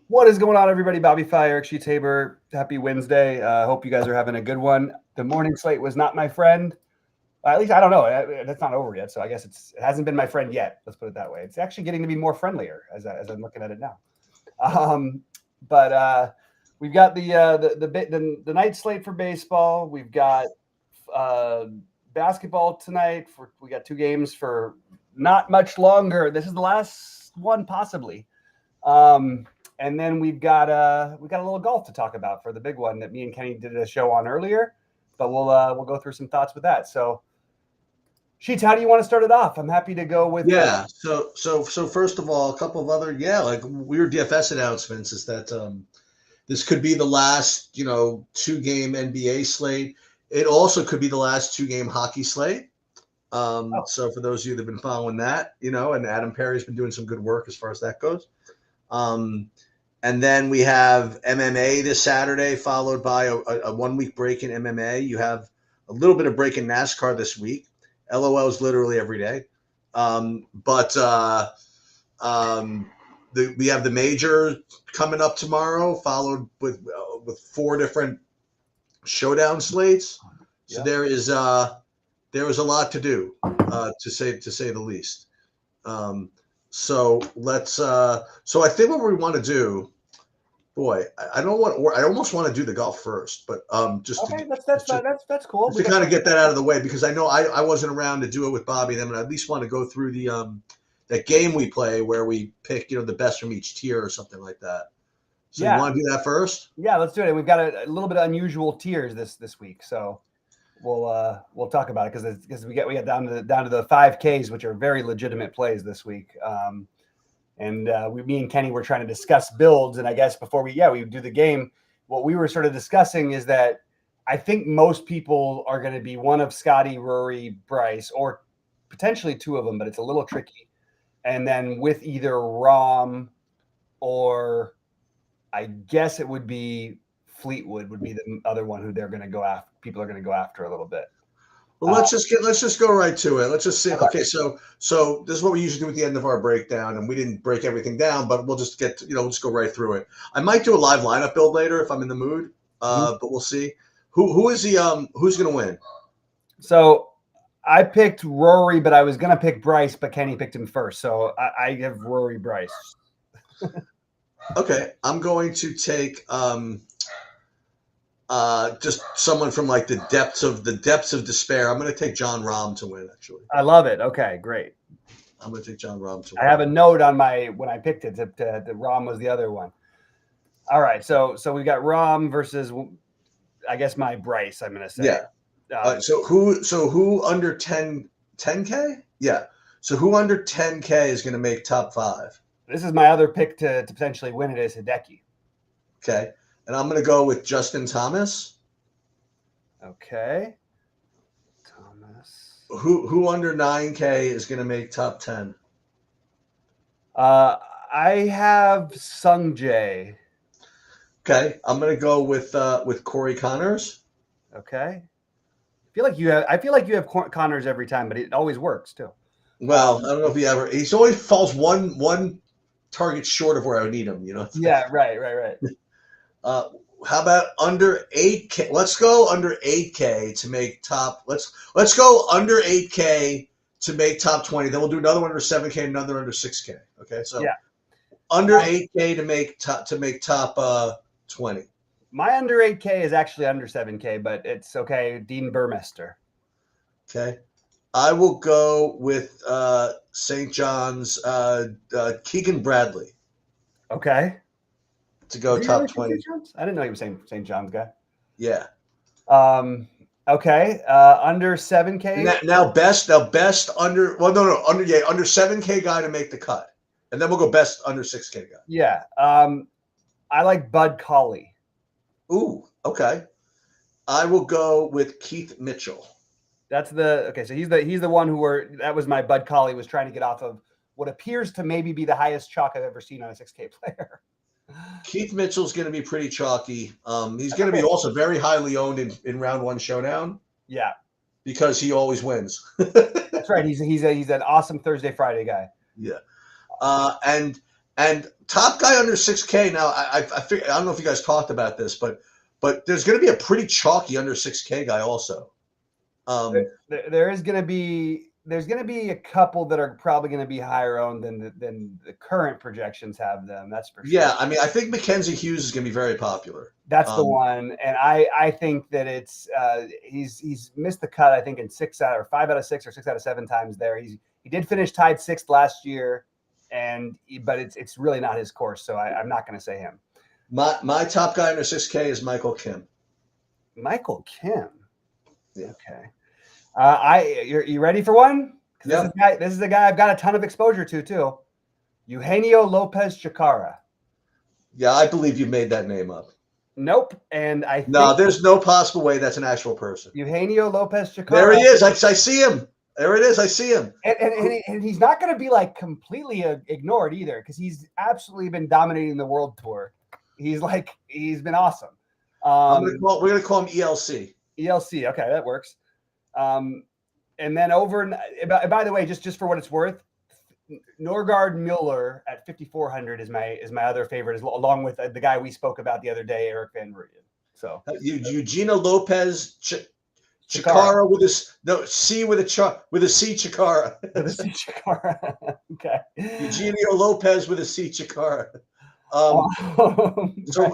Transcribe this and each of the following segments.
What is going on, everybody? Bobby Fire, Eric Sheets Haber. Happy Wednesday. Hope you guys are having a good one. The morning slate was not my friend. At least I don't know. That's not over yet, so I guess it hasn't been my friend yet. Let's put it that way. It's actually getting to be more friendlier as I'm looking at it now. But we've got the night slate for baseball. We've got basketball tonight. We got two games for not much longer. This is the last one, possibly. And then we've got a little golf to talk about for the big one that me and Kenny did a show on earlier. But we'll go through some thoughts with that. So, Sheets, how do you want to start it off? I'm happy to go with So first of all, a couple of other like weird DFS announcements is that this could be the last 2-game NBA slate. It also could be the last 2-game hockey slate. So for those of you that have been following that, and Adam Perry's been doing some good work as far as that goes. And then we have MMA this Saturday, followed by a 1-week break in MMA. You have a little bit of break in NASCAR this week. LOL is literally every day. We have the major coming up tomorrow, followed with 4 different showdown slates. So there is a lot to do, to say the least. So let's. So I think what we want to do, boy, I almost want to do the golf first, but that's cool. Just to kind of get that out of the way, because I know I wasn't around to do it with Bobby. Then I at least want to go through the that game we play where we pick the best from each tier or something like that. So you want to do that first? Yeah, let's do it. We've got a little bit of unusual tiers this week, so we'll talk about it because we get down to the 5Ks, which are very legitimate plays this week. Me and Kenny were trying to discuss builds, and I guess before we do the game, what we were sort of discussing is that I think most people are going to be one of Scotty, Rory, Bryce, or potentially 2 of them, but it's a little tricky. And then with either Rom or I guess it would be Fleetwood would be the other one who they're going to go after. People are going to go after a little bit. Well, let's just go right to it. Let's just see. Okay, so this is what we usually do at the end of our breakdown, and we didn't break everything down, but we'll just let's go right through it. I might do a live lineup build later if I'm in the mood, but we'll see. Who's going to win? So I picked Rory, but I was going to pick Bryce, but Kenny picked him first, so I give Rory Bryce. Okay, I'm going to take just someone from like the depths of despair. I'm going to take John Rahm to win. Actually, I love it. Okay, great. I'm going to take John Rahm to win. I have a note on when I picked it that Rahm was the other one. All right, so we got Rahm versus, I guess, my Bryce. I'm going to say. Yeah. So who under 10K? Yeah. So who under 10K is going to make top 5? This is my other pick to potentially win it is Hideki. Okay. And I'm going to go with Justin Thomas. Okay. Thomas. Who under 9K is going to make top 10? I have Sung Jae. Okay. I'm going to go with Corey Connors. Okay. I feel like you have Connors every time, but it always works too. Well, I don't know if he always falls one target short of where I would need him, Yeah, right. How about under 8K? Let's go under 8K to make top. Let's go under 8K to make top 20. Then we'll do another one under 7K, another under 6K. Okay, so under 8K to make top 20. My under 8K is actually under 7K, but it's okay. Dean Burmester. Okay. I will go with St. John's Keegan Bradley. Okay. To go top 20. I didn't know he was St. John's guy. Yeah. Okay. Under 7K. Now best under under 7K guy to make the cut, and then we'll go best under 6K guy. Yeah. I like Bud Cauley. Ooh. Okay. I will go with Keith Mitchell. That's so he's the one that was my Bud Cauley was trying to get off of what appears to maybe be the highest chalk I've ever seen on a 6K player. Keith Mitchell's going to be pretty chalky. He's going to be also very highly owned in round 1 showdown. Yeah, because he always wins. That's right. He's an awesome Thursday Friday guy. Yeah, and And top guy under 6K. Now, I don't know if you guys talked about this, but there's going to be a pretty chalky under 6K guy also. There's going to be a couple that are probably going to be higher owned than the current projections have them. That's for sure. Yeah, I mean, I think Mackenzie Hughes is going to be very popular. That's the one, and I think that it's he's missed the cut. I think in 5 out of 6 or 6 out of 7 times there. He did finish tied 6th last year, but it's really not his course. So I'm not going to say him. My top guy under 6K is Michael Kim. Michael Kim. Yeah. Okay. You ready for one? Yeah. This is a guy I've got a ton of exposure to too. Eugenio Lopez Chacarra. Yeah, I believe you made that name up. Nope. And there's no possible way that's an actual person. Eugenio Lopez Chacarra. There he is. I see him. There it is. I see him. And he's not going to be like completely ignored either, because he's absolutely been dominating the world tour. He's been awesome. We're going to call him ELC. ELC. Okay, that works. And then by the way, just for what it's worth, Norgard Mueller at 5,400 is my other favorite, along with the guy we spoke about the other day, Eric Van Rooyen. So Eugenio Lopez Chacarra with a C Chacarra. With a C Chacarra. Okay. Eugenio Lopez with a C Chacarra. So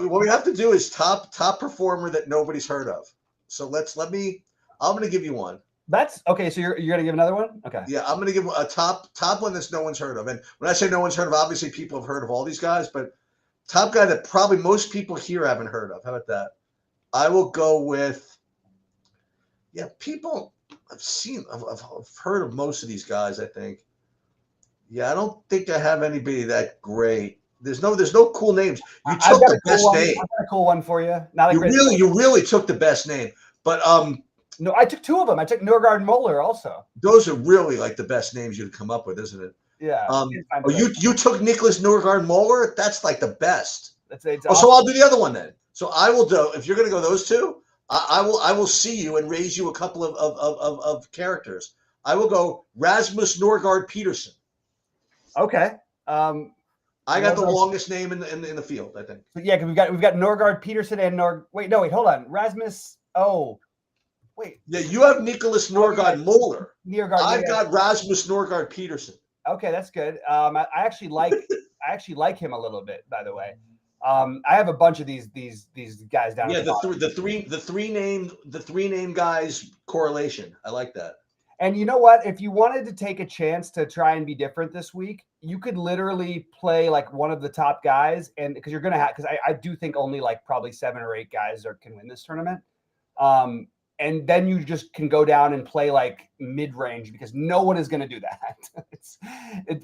what we have to do is top performer that nobody's heard of. So I'm going to give you one. That's okay. So you're going to give another one? Okay. Yeah, I'm going to give a top one that's no one's heard of. And when I say no one's heard of, obviously people have heard of all these guys, but top guy that probably most people here haven't heard of. How about that? I will go with, people I've heard of most of these guys, I think. Yeah, I don't think I have anybody that great. There's no cool names. You took the best name. I've got a cool one for you. You really took the best name. But no, I took 2 of them. I took Norgard Mueller also. Those are really like the best names you'd come up with, isn't it? Yeah. You took Nicholas Norgard Mueller? That's like the best. Awesome. So I'll do the other one then. So I will do, if you're going to go those two, I will see you and raise you a couple of characters. I will go Rasmus Norgard Peterson. Okay. I got the longest name in the field, I think. Yeah, because we've got Norgard Peterson and wait, hold on. Rasmus. Oh, wait. Yeah, you have Nicholas Norgard Mueller. I've got Rasmus Norgard Peterson. Okay, that's good. I actually like him a little bit, by the way. I have a bunch of these guys down. Yeah, the three name guys correlation. I like that. And you know what? If you wanted to take a chance to try and be different this week, you could literally play like one of the top guys, and because you're gonna have, because I do think only like probably 7 or 8 guys can win this tournament. And then you just can go down and play like mid-range, because no one is going to do that.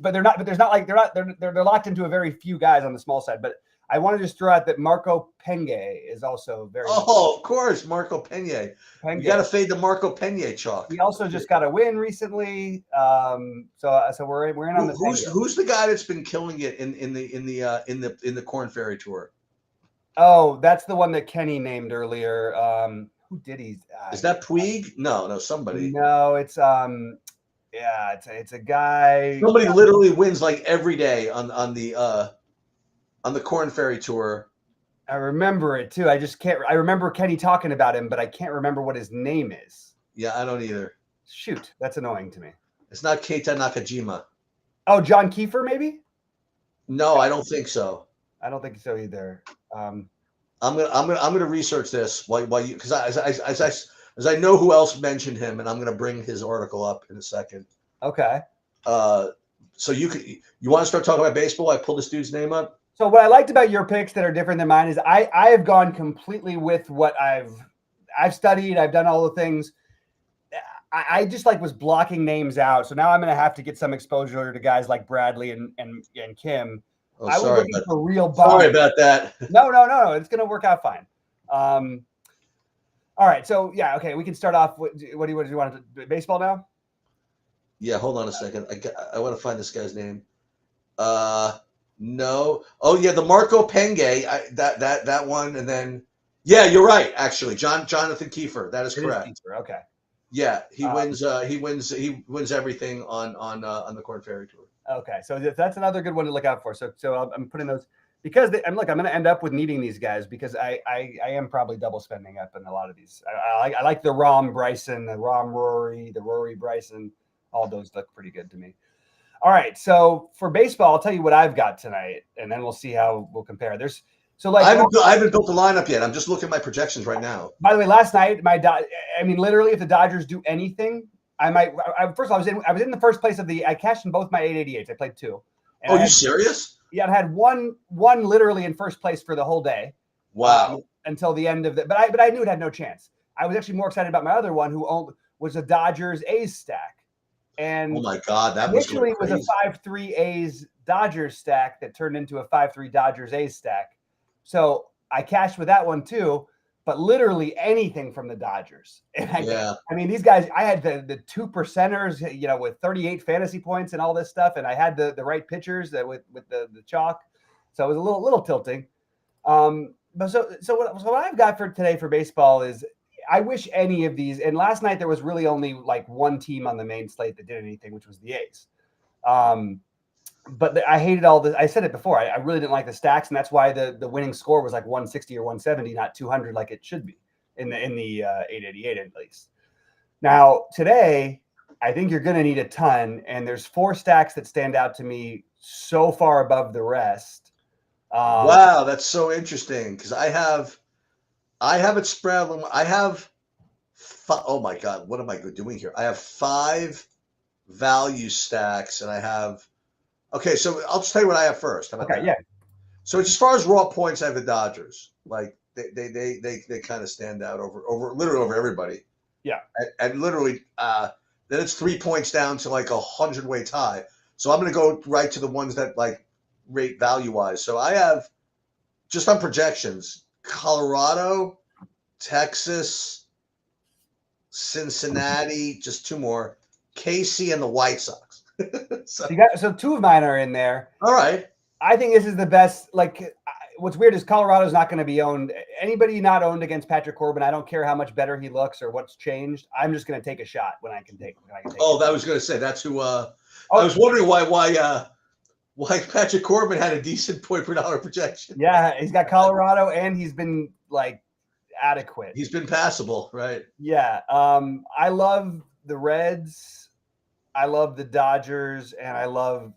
But they're not. But there's not like they're locked into a very few guys on the small side. But I want to just throw out that Marco Penge is also very. Oh, of course, Marco Penge. You got to fade the Marco Penge chalk. He also just got a win recently. So we're in on the. Who's the guy that's been killing it in the Corn Ferry Tour? Oh, that's the one that Kenny named earlier. Who did he? Is that Puig? No, somebody. No, it's it's a guy. Somebody literally wins like every day on the Corn Ferry Tour. I remember it too. I remember Kenny talking about him, but I can't remember what his name is. Yeah, I don't either. Shoot, that's annoying to me. It's not Keita Nakajima. Oh, John Kiefer, maybe? No, I don't think so. I don't think so either. I'm gonna research this while you, because as I know who else mentioned him, and I'm gonna bring his article up in a second. Okay. So you want to start talking about baseball? I pulled this dude's name up. So what I liked about your picks that are different than mine is I have gone completely with what I've studied. I've done all the things. I just was blocking names out. So now I'm gonna have to get some exposure to guys like Bradley and Kim. Oh, I was looking for real bums. Sorry about that. No. It's going to work out fine. All right. So, yeah, okay. We can start off. What do you want to do? Baseball now? Yeah, hold on a second. I want to find this guy's name. No. Oh, yeah, the Marco Penge. That one. And then, yeah, you're right, actually. Jonathan Kiefer. That is correct. Kiefer, okay. Yeah, he wins everything on the Corn Ferry Tour. Okay, so that's another good one to look out for. So I'm putting those because I'm going to end up with needing these guys because I am probably double spending up in a lot of these. I like the Rahm Bryson, the Rahm Rory, the Rory Bryson. All those look pretty good to me. All right, so for baseball, I'll tell you what I've got tonight, and then we'll see how we'll compare. I haven't built the lineup yet. I'm just looking at my projections right now. By the way, last night literally, if the Dodgers do anything, I might. First of all, I was in the first place I cashed in both my 888s. I played 2. Oh, you serious? Yeah, I had one literally in first place for the whole day. Wow. Until the end of the, but I knew it had no chance. I was actually more excited about my other one, was a Dodgers A's stack. And oh my God, that initially was a 5-3 A's Dodgers stack that turned into a 5-3 Dodgers A's stack. So I cashed with that one too, but literally anything from the Dodgers. And I mean, these guys, I had the 2%ers, with 38 fantasy points and all this stuff, and I had the right pitchers with the chalk. So it was a little tilting. But so what I've got for today for baseball is I wish any of these, and last night there was really only like one team on the main slate that did anything, which was the A's. But I hated all this. I said it before. I really didn't like the stacks, and that's why the winning score was like 160 or 170, not 200 like it should be in the 888 at least. Now today, I think you're going to need a ton, and there's 4 stacks that stand out to me so far above the rest. Wow, that's so interesting because I have it spread. I have oh my God, what am I doing here? I have 5 value stacks, and I have. Okay, so I'll just tell you what I have first. How about that? Yeah. So as far as raw points, I have the Dodgers. Like they kind of stand out literally over everybody. Yeah, and literally then it's 3 points down to like a 100-way tie. So I'm going to go right to the ones that like rate value wise. So I have just on projections: Colorado, Texas, Cincinnati, just 2 more, KC, and the White Sox. So 2 of mine are in there. All right. I think this is the best. Like, what's weird is Colorado's not going to be owned. Anybody not owned against Patrick Corbin, I don't care how much better he looks or what's changed. I'm just going to take a shot when I can take. Oh, that was going to say that's who. I was wondering why Patrick Corbin had a decent point per dollar projection. Yeah, he's got Colorado, and he's been like adequate. He's been passable, right? Yeah. I love the Reds. I love the Dodgers, and I want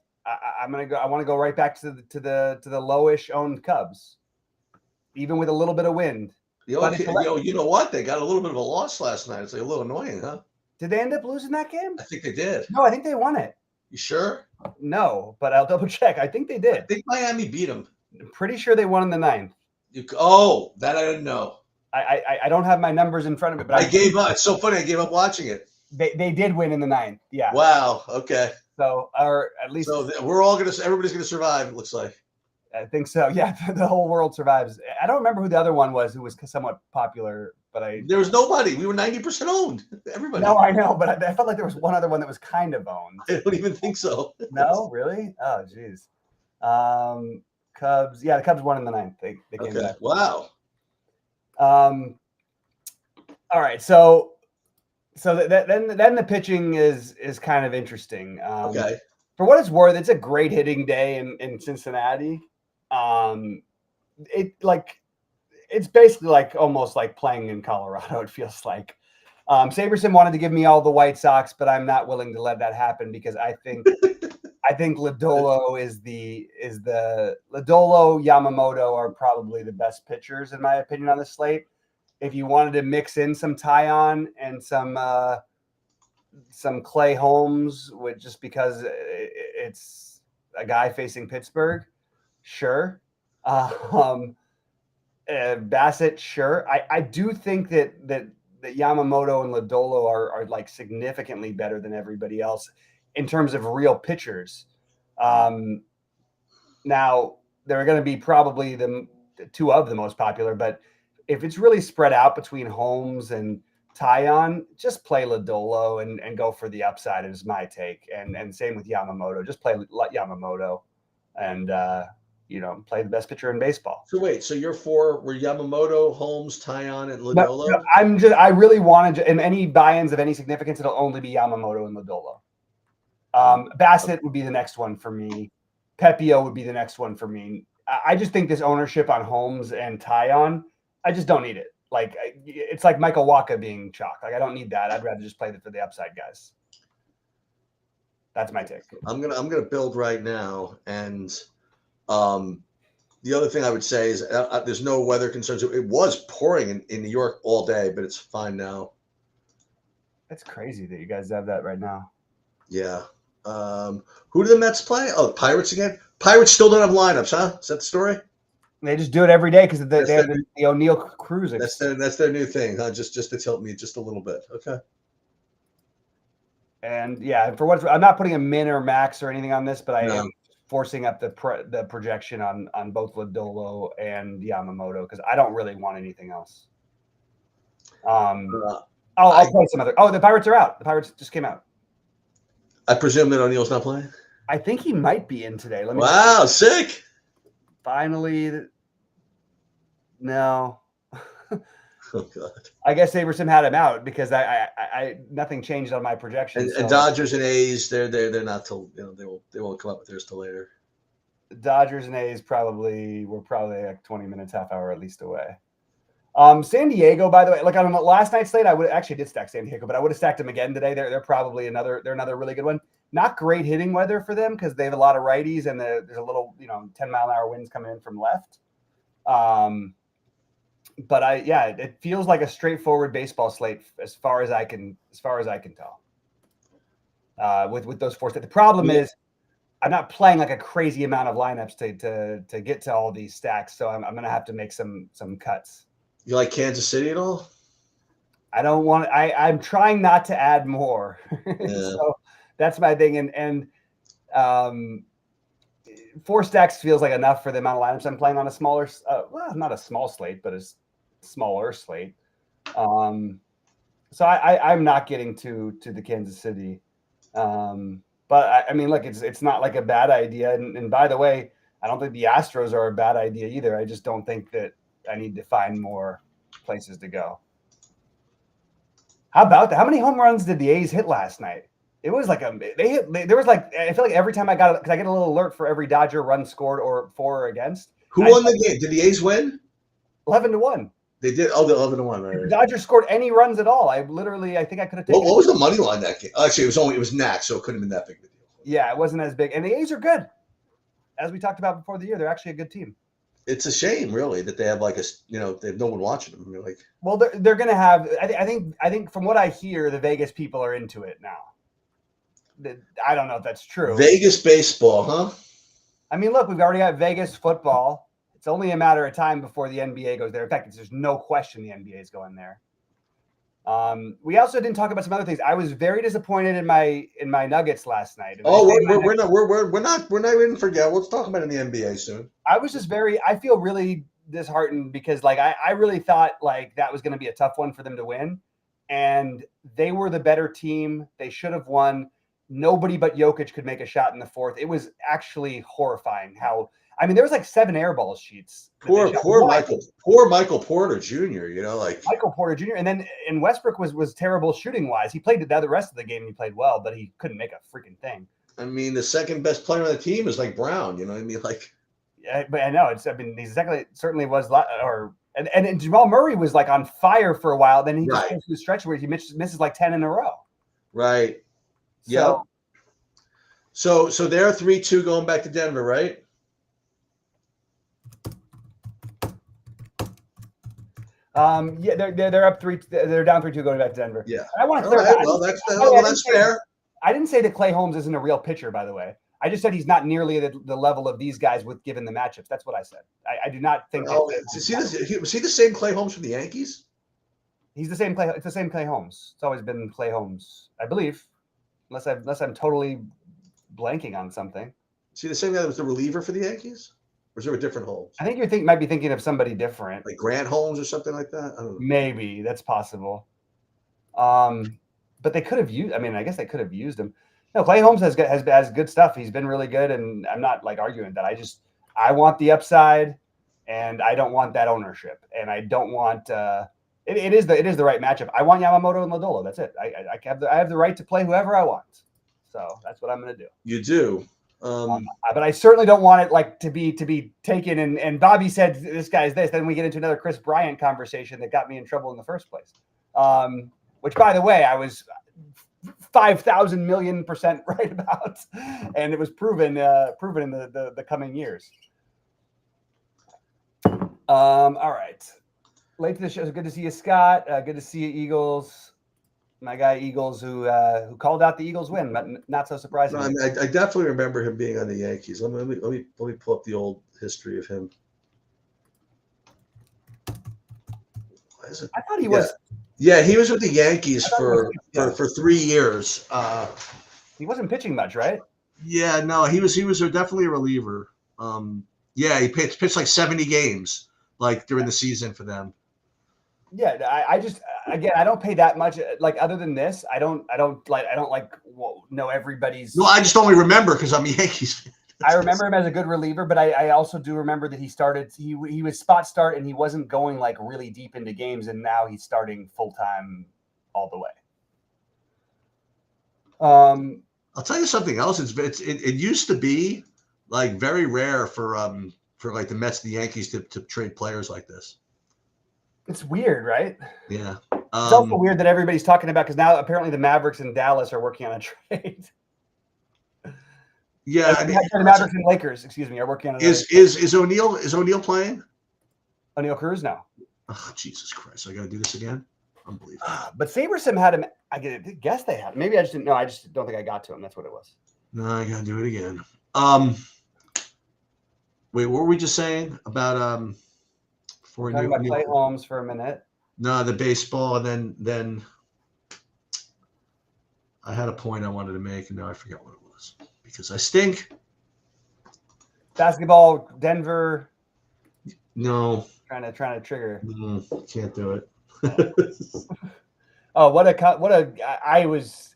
to go right back to the lowish owned Cubs, even with a little bit of wind. You know what? They got a little bit of a loss last night. It's like a little annoying, huh? Did they end up losing that game? I think they did. No, I think they won it. You sure? No, but I'll double check. I think they did. I think Miami beat them. I'm pretty sure they won in the 9th. That I didn't know. I don't have my numbers in front of me, but I gave up. It's so funny. I gave up watching it. They did win in the 9th. Yeah. Wow. Okay. So, or at least everybody's gonna survive. It looks like. I think so. Yeah, the whole world survives. I don't remember who the other one was who was somewhat popular, but there was nobody. We were 90% owned. Everybody. No, I know, but I felt like there was one other one that was kind of owned. I don't even think so. No, really? Oh, geez. Cubs. Yeah, the Cubs won in the 9th. They came back. Wow. All right, so then the pitching is kind of interesting. Okay. For what it's worth, it's a great hitting day in Cincinnati. It's basically like almost like playing in Colorado. It feels like. Saberson wanted to give me all the White Sox, but I'm not willing to let that happen because I think Lodolo Lodolo, Yamamoto are probably the best pitchers in my opinion on the slate. If you wanted to mix in some Tyon and some Clay Holmes, just because it's a guy facing Pittsburgh, sure. Bassett, sure. I do think that Yamamoto and Lodolo are like significantly better than everybody else in terms of real pitchers. Now they're going to be probably the 2 of the most popular, but if it's really spread out between Holmes and Tyon, just play Lodolo and go for the upside is my take. And same with Yamamoto. Just play Yamamoto and play the best pitcher in baseball. So wait, so your 4 were Yamamoto, Holmes, Tyon, and Lodolo? No, I really wanted to, in any buy-ins of any significance, it'll only be Yamamoto and Lodolo. Bassett would be the next one for me. Pepio would be the next one for me. I just think this ownership on Holmes and Tyon, I just don't need it. Like it's like Michael Wacha being chalk. Like I don't need that. I'd rather just play for the upside guys. That's my take. I'm gonna build right now, and the other thing I would say is there's no weather concerns. It was pouring in New York all day, but it's fine now. That's crazy that you guys have that right now. Yeah. Who do the Mets play? Oh, the Pirates again? Pirates still don't have lineups, huh? Is that the story? They just do it every day because they have the O'Neill Cruz. That's their new thing, huh? Just to tilt me just a little bit. Okay. And yeah, for what I'm not putting a min or max or anything on this, but I am forcing up the projection on both Lodolo and Yamamoto because I don't really want anything else. I'll play some other. Oh, the Pirates are out. The Pirates just came out. I presume that O'Neill's not playing? I think he might be in today. Wow, sick. Finally. No. Oh God. I guess Aberson had him out because I nothing changed on my projections. And Dodgers and A's, they're not till they won't come up with theirs till later. Dodgers and A's we're probably like 20 minutes, half hour at least away. San Diego, by the way, like on last night's slate, I did stack San Diego, but I would have stacked them again today. They're probably another really good one. Not great hitting weather for them because they have a lot of righties and there's a little 10-mile-an-hour winds coming in from left. But it feels like a straightforward baseball slate as far as I can tell. With those four states, the problem is I'm not playing like a crazy amount of lineups to get to all these stacks, so I'm going to have to make some cuts. You like Kansas City at all? I don't want. I'm trying not to add more, Yeah. so that's my thing. And 4 stacks feels like enough for the amount of lineups I'm playing on a smaller, not a small slate, but a smaller slate. So I'm not getting to the Kansas City, but I mean, look, it's not like a bad idea. And by the way, I don't think the Astros are a bad idea either. I just don't think that I need to find more places to go. How about that? How many home runs did the A's hit last night? It was like there was like, I feel like every time I got it, because I get a little alert for every Dodger run scored or for or against. Who won the game? Did the A's win? 11-1. They did. Oh, the 11-1. Right. The Dodgers scored any runs at all. I think I could have taken. What was the money line that game? Actually, it was Nats, so it couldn't have been that big of a deal. Yeah, it wasn't as big. And the A's are good. As we talked about before the year, they're actually a good team. It's a shame, really, that they have they have no one watching them. You're like, well, they're going to have. I think from what I hear, the Vegas people are into it now. I don't know if that's true. Vegas baseball, huh? I mean, look, we've already got Vegas football. It's only a matter of time before the NBA goes there. In fact, there's no question the NBA is going there. We also didn't talk about some other things. I was very disappointed in my Nuggets last night. We're not even forget. Let's talk about it in the NBA soon. I feel really disheartened because I really thought that was going to be a tough one for them to win, and they were the better team. They should have won. Nobody but Jokic could make a shot in the fourth. It was actually horrifying there was 7 air ball sheets. Poor Michael Porter Jr. Michael Porter Jr. And Westbrook was terrible shooting wise. He played the rest of the game. He played well, but he couldn't make a freaking thing. I mean, the second best player on the team is Brown. You know what I mean? Yeah, but I know he's certainly was and Jamal Murray was on fire for a while. Then he just goes through the stretch where he misses 10 in a row. Right. Yeah. So they're 3-2 going back to Denver, right? Yeah, they're up 3. They're down 3-2 going back to Denver. Yeah. I want to clear that. Well, that's fair. I didn't say that Clay Holmes isn't a real pitcher, by the way. I just said he's not nearly the level of these guys given the matchups. That's what I said. I do not think. Was he the same Clay Holmes from the Yankees? He's the same Clay. It's the same Clay Holmes. It's always been Clay Holmes, I believe, unless I'm totally blanking on something. Is he the same guy that was the reliever for the Yankees? Or is there a different Holmes? I think you might be thinking of somebody different. Like Grant Holmes or something like that? I don't know. Maybe. That's possible. But they could have used – I guess they could have used him. No, Clay Holmes has good stuff. He's been really good, and I'm not arguing that. I want the upside, and I don't want that ownership. And I don't want it is the right matchup. I want Yamamoto and Lodolo. That's it. I have the right to play whoever I want. So that's what I'm going to do. You do. But I certainly don't want it like to be taken. And Bobby said this guy's this. Then we get into another Chris Bryant conversation that got me in trouble in the first place. Which, by the way, I was 5,000 million% right about, and it was proven in the coming years. All right. Late to the show. Good to see you, Scott. Good to see you, Eagles. My guy Eagles, who called out the Eagles win, but not so surprising. No, I mean, I definitely remember him being on the Yankees. Let me pull up the old history of him. Why is it? I thought he was. Yeah, he was with the Yankees for 3 years. He wasn't pitching much, right? Yeah, no, he was definitely a reliever. Yeah, he pitched like 70 games like during the season for them. Yeah, I just again I don't pay that much. Like other than this, I don't know everybody's. No, I just only remember because I'm a Yankees fan. I remember him as a good reliever, but I also do remember that he was spot start and he wasn't going like really deep into games, and now he's starting full time all the way. I'll tell you something else. It used to be like very rare for like the Mets and the Yankees to trade players like this. It's weird, right? Yeah. It's also weird that everybody's talking about because now apparently the Mavericks and Dallas are working on a trade. Yeah, I mean, the Mavericks and Lakers, excuse me, are working on it. Is O'Neal playing? O'Neal Cruz? No. Oh, Jesus Christ! I got to do this again. Unbelievable. But SaberSim had him. I guess they had him. Maybe I just didn't know. I just don't think I got to him. That's what it was. No, I got to do it again. Wait, what were we just saying about before we talking about Clay Holmes for a minute? No, the baseball, and then I had a point I wanted to make, and now I forgot what it was because I stink. Basketball, Denver. No. Trying to trigger. Can't do it. Oh, I was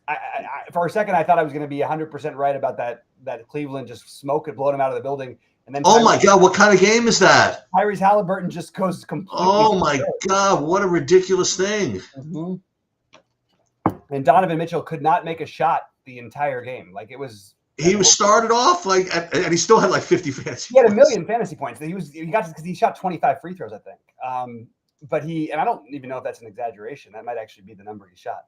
for a second I thought I was going to be 100% right about that Cleveland just blowing him out of the building, and then my God, what kind of game is that? Tyrese Halliburton just goes completely. Oh my God, what a ridiculous thing! Mm-hmm. And Donovan Mitchell could not make a shot the entire game. Like it was. He was started off like, and he still had like 50 fantasy. He had 1 million fantasy points. He got because he shot 25 free throws, I think. But and I don't even know if that's an exaggeration. That might actually be the number he shot.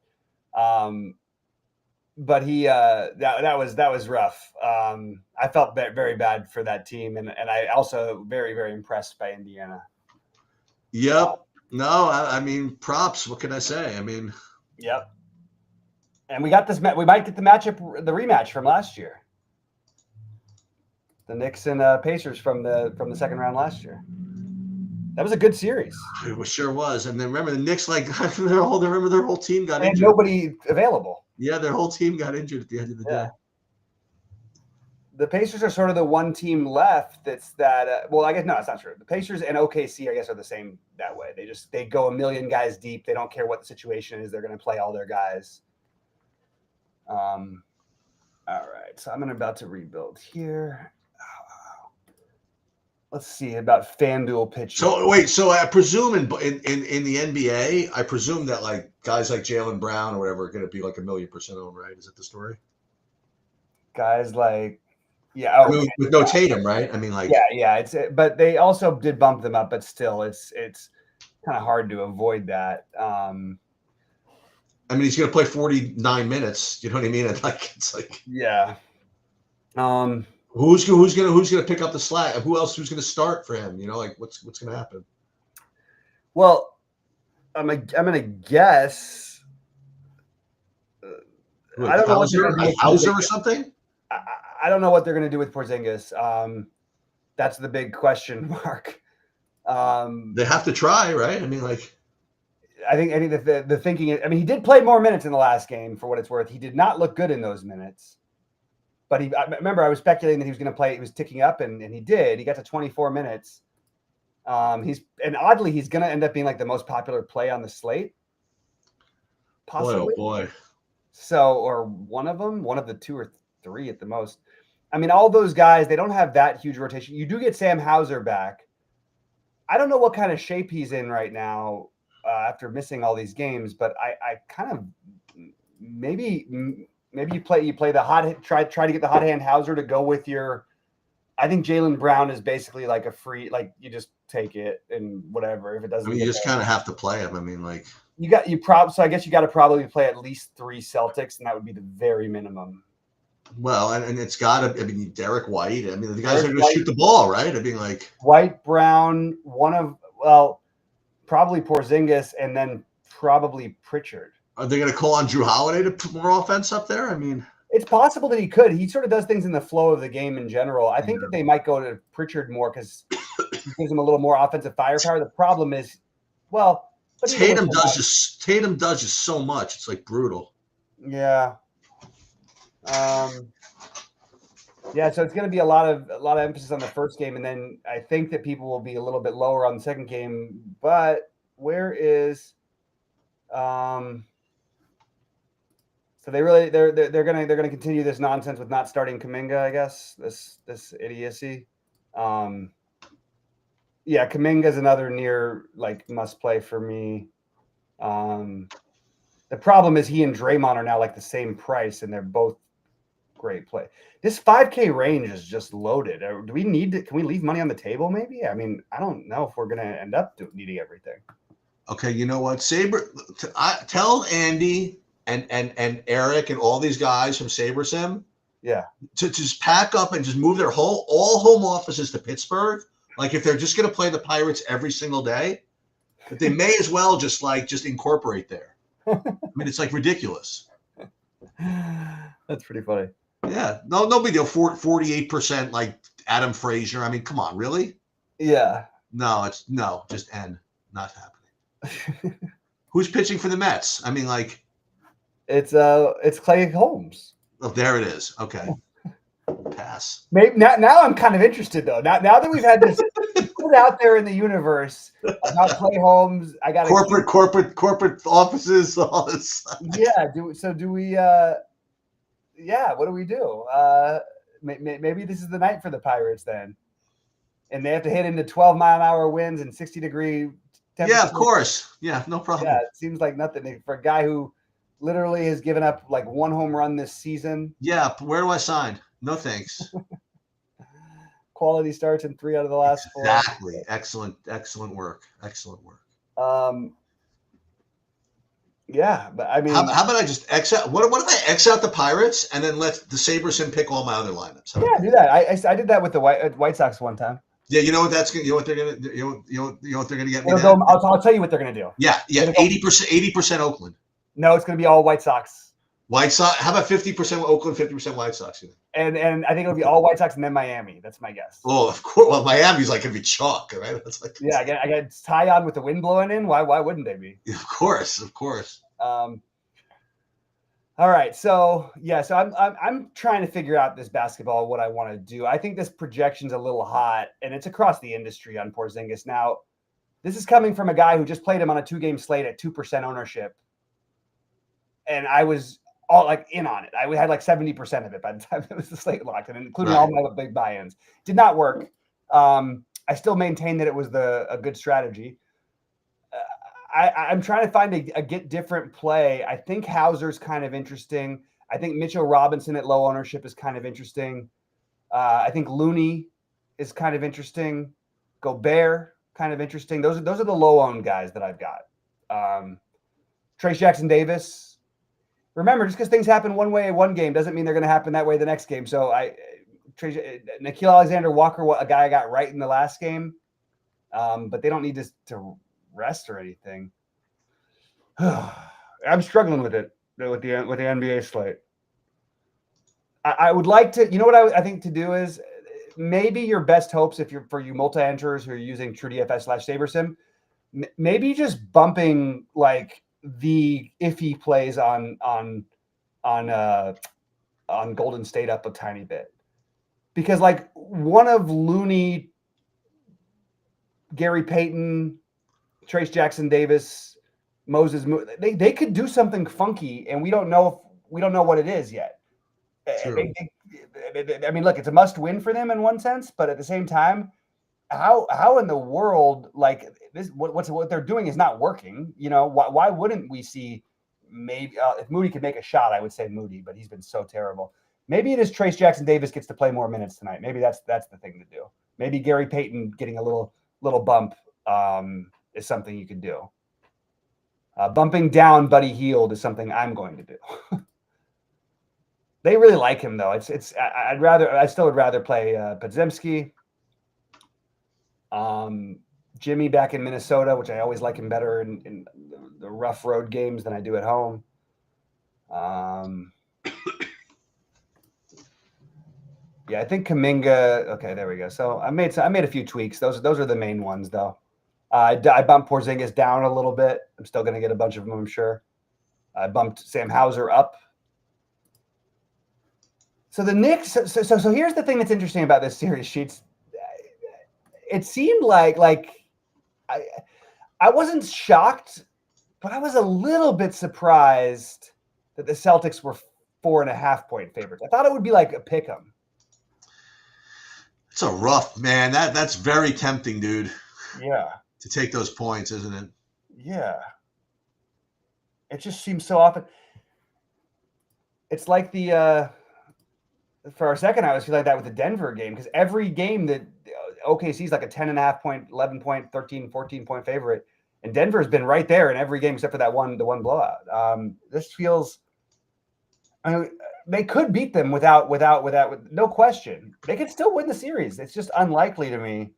But that was rough. I felt very bad for that team, and I also very, very impressed by Indiana. Yep. No, I mean props. What can I say? I mean. Yep. And we got this. We might get the rematch from last year. The Knicks and Pacers from the second round last year. That was a good series. It sure was. And then remember the Knicks, like their whole team got injured. Nobody available. Yeah, their whole team got injured at the end of the day. The Pacers are sort of the one team left that's that. Well, I guess no, it's not true. The Pacers and OKC, I guess, are the same that way. They go 1 million guys deep. They don't care what the situation is. They're going to play all their guys. All right. So I'm about to rebuild here. Let's see about FanDuel pitching. So wait, so I presume in the NBA, I presume that like guys like Jaylen Brown or whatever are going to be like 1,000,000% owned, right? Is that the story? Guys like, yeah, I mean, with no Tatum, right? I mean, like, yeah. But they also did bump them up, but still, it's kind of hard to avoid that. I mean, he's going to play 49 minutes. You know what I mean? And like, it's like, yeah. Who's gonna pick up the slack? Who's going to start for him? You know, like what's going to happen? Well, I'm gonna guess. I don't know what they're gonna do with Hauser or something. I don't know what they're going to do with Porzingis. That's the big question mark. They have to try, right? I mean, like. I think the thinking is, I mean, he did play more minutes in the last game for what it's worth. He did not look good in those minutes. But I remember I was speculating that he was going to play. He was ticking up, and he did. He got to 24 minutes. Oddly, he's going to end up being like the most popular play on the slate. Possibly. Boy, oh boy. So, or one of the 2 or 3 at the most. I mean, all those guys, they don't have that huge rotation. You do get Sam Hauser back. I don't know what kind of shape he's in right now after missing all these games, but I kind of maybe Maybe you play the hot try to get the hot hand Hauser to go with your. I think Jaylen Brown is basically like a free, like you just take it and whatever. If it doesn't, I mean, you get just there. kind of have to play him. I mean, like So I guess you got to probably play at least 3 Celtics, and that would be the very minimum. well, and it's got to. I mean, Derek White. I mean, the guys Derek are going to White. shoot the ball, right? I mean, like White, Brown, probably Porzingis, and then probably Pritchard. are they going to call on Drew Holiday to put more offense up there? I mean, It's possible that he could. He sort of does things in the flow of the game in general. I think that they might go to Pritchard more because he gives him a little more offensive firepower. The problem is, but Tatum does just so much. It's like brutal. Yeah. Yeah, so it's going to be a lot of emphasis on the first game, and then I think that people will be a little bit lower on the second game. But where is, so they're gonna continue this nonsense with not starting Kuminga, I guess. This idiocy. Yeah, Kuminga's another near like must play for me. The problem is he and Draymond are now like the same price, and they're both great play. This 5K range is just loaded. Do we need to? Can we leave money on the table? Maybe. I mean, I don't know if we're gonna end up needing everything. Okay, you know what, tell Andy and Eric and all these guys from SaberSim, yeah, to just pack up and just move their all home offices to Pittsburgh. Like if they're just going to play the Pirates every single day, but they may as well just incorporate there. I mean, it's like ridiculous. That's pretty funny. Yeah, no big deal. 48% like Adam Frazier. I mean, come on, really? Yeah. No, just end. Not happening. Who's pitching for the Mets? I mean, like it's Clay Holmes. Oh, there it is. Okay. Pass. Maybe now I'm kind of interested though. Now that we've had this put out there in the universe about Clay Holmes, I got corporate offices, all this. Yeah. Do we? Yeah. What do we do? Maybe this is the night for the Pirates then, and they have to hit into 12-mile-an-hour winds and 60-degree temperature. Yeah, of course. Yeah, no problem. Yeah, it seems like nothing for a guy who literally has given up like 1 home run this season. Yeah. Where do I sign? No thanks. Quality starts in 3 out of the last 4. Exactly. Excellent work. Yeah, but I mean, how about I just X out? What if I X out the Pirates and then let the SaberSim pick all my other lineups? Yeah, do that. I did that with the White Sox one time. Yeah, you know what that's gonna. You know what they're gonna. You know what they're gonna get me. I'll tell you what they're gonna do. Yeah. 80% Oakland. No, it's gonna be all White Sox. White Sox. How about 50% Oakland, 50% White Sox? And I think it'll be all White Sox and then Miami. That's my guess. Oh, of course. Well, Miami's like gonna be chalk, right? That's like I got Tyon with the wind blowing in. Why wouldn't they be? Of course. All right, so I'm trying to figure out this basketball, what I want to do. I think this projection's a little hot, and it's across the industry on Porzingis. Now, this is coming from a guy who just played him on a 2-game slate at 2% ownership, and I was all like in on it. I had like 70% of it by the time it was the slate locked, and including all my big buy-ins. Did not work. I still maintain that it was a good strategy. I'm trying to find a get different play. I think Hauser's kind of interesting. I think Mitchell Robinson at low ownership is kind of interesting. I think Looney is kind of interesting. Gobert, kind of interesting. Those are the low owned guys that I've got. Trace Jackson Davis. Remember, just because things happen one way in one game doesn't mean they're going to happen that way the next game. So Nickeil Alexander-Walker, a guy I got right in the last game, but they don't need to rest or anything. I'm struggling with it with the NBA slate. I would like to, you know what I think to do is maybe your best hopes for you multi-enterers who are using TrueDFS/SaberSim, maybe just bumping like the iffy plays on Golden State up a tiny bit, because like one of Looney, Gary Payton, Trace Jackson Davis, Moses, they could do something funky, and we don't know what it is yet. I mean, look, it's a must win for them in one sense, but at the same time, how in the world, like this, what they're doing is not working. You know, why wouldn't we see maybe if Moody could make a shot, I would say Moody, but he's been so terrible. Maybe it is Trace Jackson Davis gets to play more minutes tonight. Maybe that's the thing to do. Maybe Gary Payton getting a little bump is something you could do. Bumping down Buddy Hield is something I'm going to do. They really like him though. I still would rather play Podziemski. Jimmy back in Minnesota, which I always like him better in the rough road games than I do at home. Yeah, I think Kuminga. Okay, there we go. So I made a few tweaks. Those are the main ones though. I bumped Porzingis down a little bit. I'm still going to get a bunch of them, I'm sure. I bumped Sam Hauser up. So the Knicks. So here's the thing that's interesting about this series sheets. It seemed like I wasn't shocked, but I was a little bit surprised that the Celtics were 4.5-point favorites. I thought it would be like a pick 'em. It's a rough, man. That's very tempting, dude. Yeah. To take those points, isn't it? Yeah. It just seems so often. It's like for a second, I was feeling like that with the Denver game, because every game that OKC is like a 10.5-point, 11-point, 13, 14-point favorite, and Denver's been right there in every game except for the one blowout. This feels. I mean, they could beat them with no question. They could still win the series. It's just unlikely to me.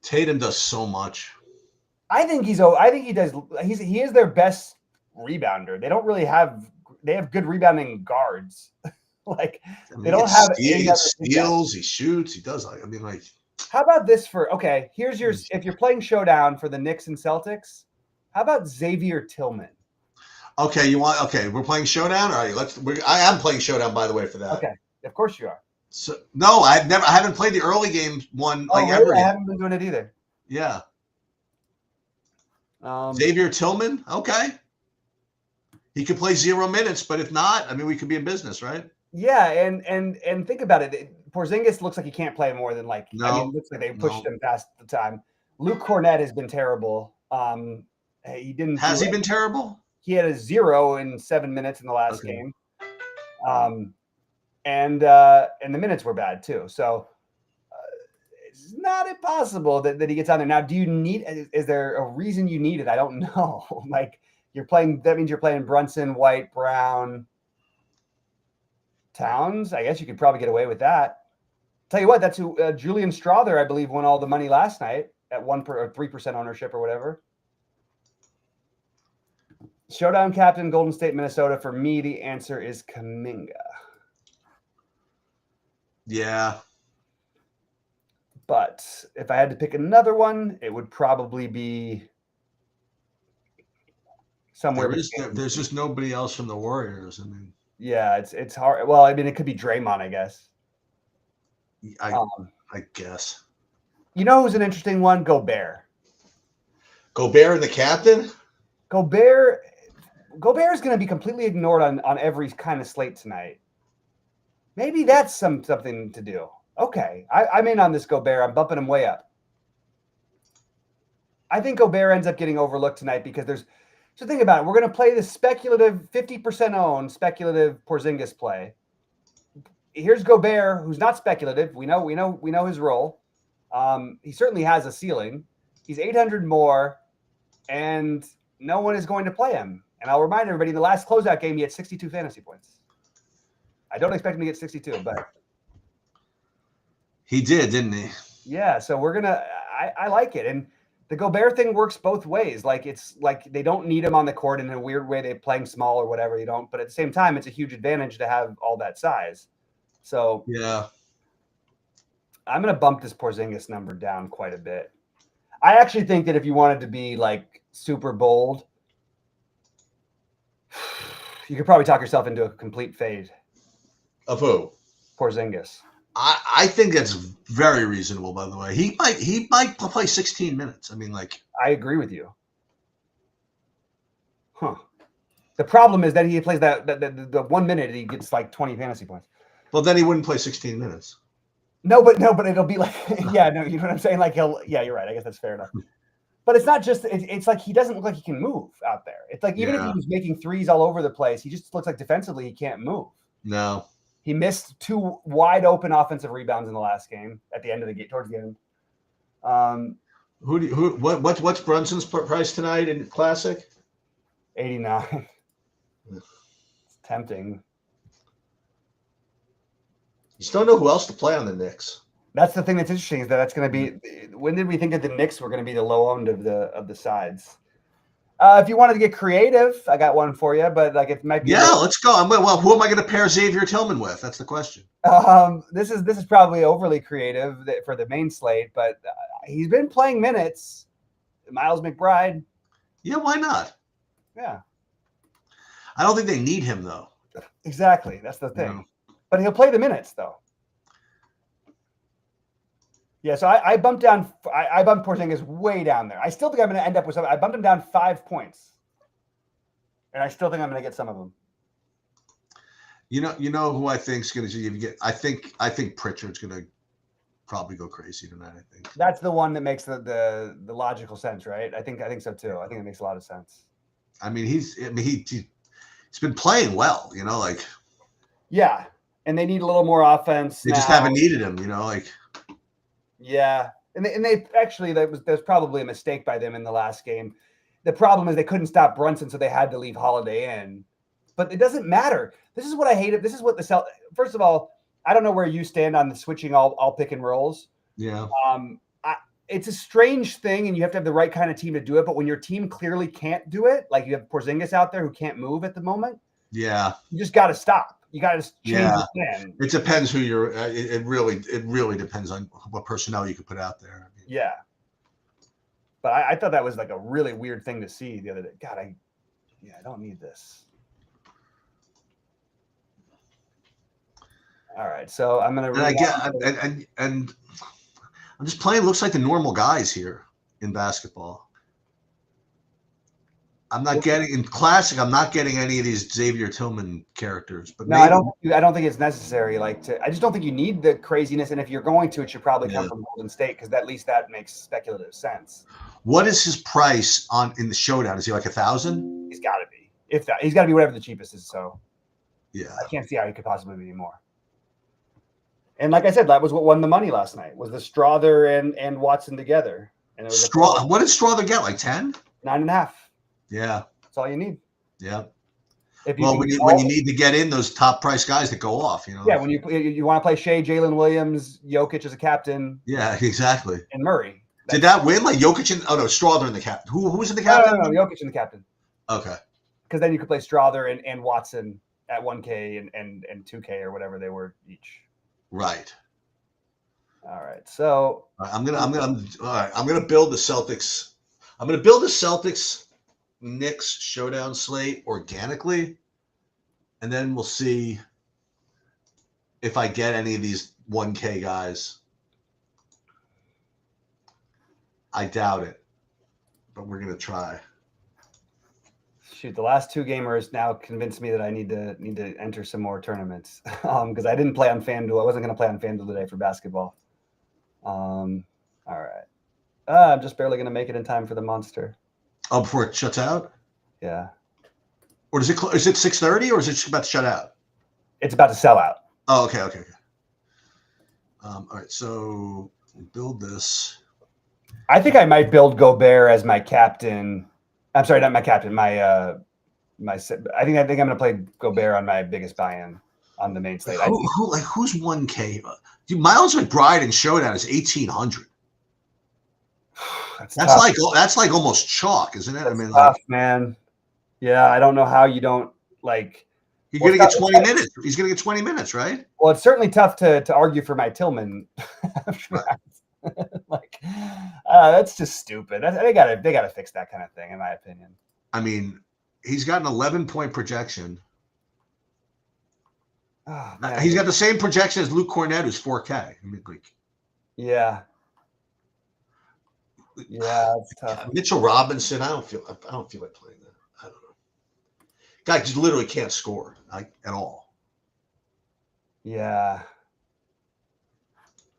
Tatum does so much. I think he does. He is their best rebounder. They don't really have. They have good rebounding guards. They don't have. He steals. He shoots. He does. How about this here's your. If you're playing Showdown for the Knicks and Celtics, how about Xavier Tillman? Okay, we're playing Showdown. All right, I am playing Showdown, by the way, for that. Okay, of course you are. So no, I haven't played the early game one really? ever. I haven't been doing it either. Yeah. Xavier Tillman, okay. He could play 0 minutes, but if not, we could be in business, right? Yeah, and think about it. Porzingis looks like he can't play more than it looks like they pushed him past the time. Luke Cornett has been terrible. He didn't. Has he been terrible? He had a 0 in 7 minutes in the last game. And the minutes were bad too. So it's not impossible that he gets on there. Now, is there a reason you need it? I don't know. That means you're playing Brunson, White, Brown, Towns. I guess you could probably get away with that. Tell you what, that's who Julian Strother, I believe, won all the money last night at 3% ownership or whatever. Showdown captain, Golden State, Minnesota. For me, the answer is Kuminga. Yeah. But if I had to pick another one, it would probably be somewhere. There's just nobody else from the Warriors. Yeah, it's hard. Well, it could be Draymond, I guess. I guess. You know who's an interesting one? Gobert. Gobert and the captain? Gobert is going to be completely ignored on every kind of slate tonight. Maybe that's something to do. Okay, I'm in on this Gobert. I'm bumping him way up. I think Gobert ends up getting overlooked tonight because so think about it. We're going to play the speculative 50% owned speculative Porzingis play. Here's Gobert, who's not speculative. We know his role. He certainly has a ceiling. He's 800 more, and no one is going to play him. And I'll remind everybody, in the last closeout game, he had 62 fantasy points. I don't expect him to get 62, but he did, didn't he? Yeah. So I like it. And the Gobert thing works both ways. It's like they don't need him on the court in a weird way. They're playing small or whatever. You don't. But at the same time, it's a huge advantage to have all that size. So yeah, I'm going to bump this Porzingis number down quite a bit. I actually think that if you wanted to be super bold, you could probably talk yourself into a complete fade. Of who? Porzingis. I think that's very reasonable, by the way. He might play 16 minutes. I agree with you. Huh. The problem is that he plays the 1 minute he gets 20 fantasy points. Well, then he wouldn't play 16 minutes. No, but it'll be you know what I'm saying? You're right. I guess that's fair enough. But it's not just. It's like he doesn't look like he can move out there. It's like even if he was making threes all over the place, he just looks like defensively he can't move. No. He missed 2 wide open offensive rebounds in the last game at the end of the game, towards the end. What's Brunson's price tonight in Classic? 89. It's tempting. You just don't know who else to play on the Knicks. That's the thing that's interesting is that's going to be. When did we think that the Knicks were going to be the low end of the sides? If you wanted to get creative, I got one for you, but like it might be. Yeah, let's go. Well, who am I going to pair Xavier Tillman with? That's the question. This is probably overly creative for the main slate, but he's been playing minutes. Miles McBride. Yeah, why not? Yeah. I don't think they need him though. Exactly, that's the thing. But he'll play the minutes though. Yeah, so I bumped down. I bumped Porzingis way down there. I still think I'm going to end up with something. I bumped him down 5 points, and I still think I'm going to get some of them. You know who I think is going to get. I think Pritchard's going to probably go crazy tonight. I think that's the one that makes the logical sense, right? I think so too. I think it makes a lot of sense. I mean, he's been playing well. Yeah, and they need a little more offense. They just haven't needed him. Yeah, and they actually there's probably a mistake by them in the last game. The problem is they couldn't stop Brunson, so they had to leave Holiday in. But it doesn't matter. This is what I hate. This is what first of all, I don't know where you stand on the switching all pick and rolls. Yeah. It's a strange thing, and you have to have the right kind of team to do it. But when your team clearly can't do it, like you have Porzingis out there who can't move at the moment, yeah, you just got to stop. You got to change the plan. It depends who you're. It really depends on what personnel you could put out there. Yeah. But I thought that was like a really weird thing to see the other day. God, I don't need this. All right, so I'm gonna. And I'm just playing. Looks like the normal guys here in basketball. I'm not getting in Classic. I'm not getting any of these Xavier Tillman characters. But no, I don't think it's necessary. I just don't think you need the craziness. And if you're going to, it should probably come from Golden State because at least that makes speculative sense. What is his price in the showdown? Is he like 1,000? He's got to be. If that, he's got to be whatever the cheapest is. So, yeah, I can't see how he could possibly be more. And like I said, that was what won the money last night. Was the Strother and Watson together? And it was what did Strother get? Like 10? 9.5. Yeah, that's all you need. Yeah. When you need to get in those top price guys that go off, Yeah, when you want to play Shea, Jalen Williams, Jokic as a captain. Yeah, exactly. And Murray. Did that win? Like Jokic Strother in the captain. Who was in the captain? No, Jokic in the captain. Okay. Because then you could play Strother and Watson at 1K and 2K or whatever they were each. Right. All right. So I'm gonna build the Celtics. I'm gonna build the Celtics Knicks showdown slate organically, and then we'll see if I get any of these 1K guys. I doubt it, but we're gonna try. Shoot, the last 2 gamers now convinced me that I need to enter some more tournaments because I didn't play on FanDuel. I wasn't going to play on FanDuel today for basketball. All right. I'm just barely going to make it in time for the Monster. Oh, before it shuts out? Yeah. Or is it 6:30 or is it about to shut out? It's about to sell out. Oh, okay. All right, so we'll build this. I think I might build Gobert as my captain. I'm sorry, not my captain. I think I'm going to play Gobert on my biggest buy-in on the main slate. Who's 1K? Dude, Miles McBride in Showdown is 1,800. That's like almost chalk, isn't it? That's tough, man. Yeah, I don't know how you don't like. You're going to get 20 minutes. He's going to get 20 minutes, right? Well, it's certainly tough to argue for my Tillman. That's just stupid. They gotta fix that kind of thing, in my opinion. I mean, he's got an 11-point projection. Oh, he's got the same projection as Luke Cornett, who's 4K. I mean, yeah, it's tough. Mitchell Robinson, I don't feel like playing that. I don't know. Guy just literally can't score at all. Yeah.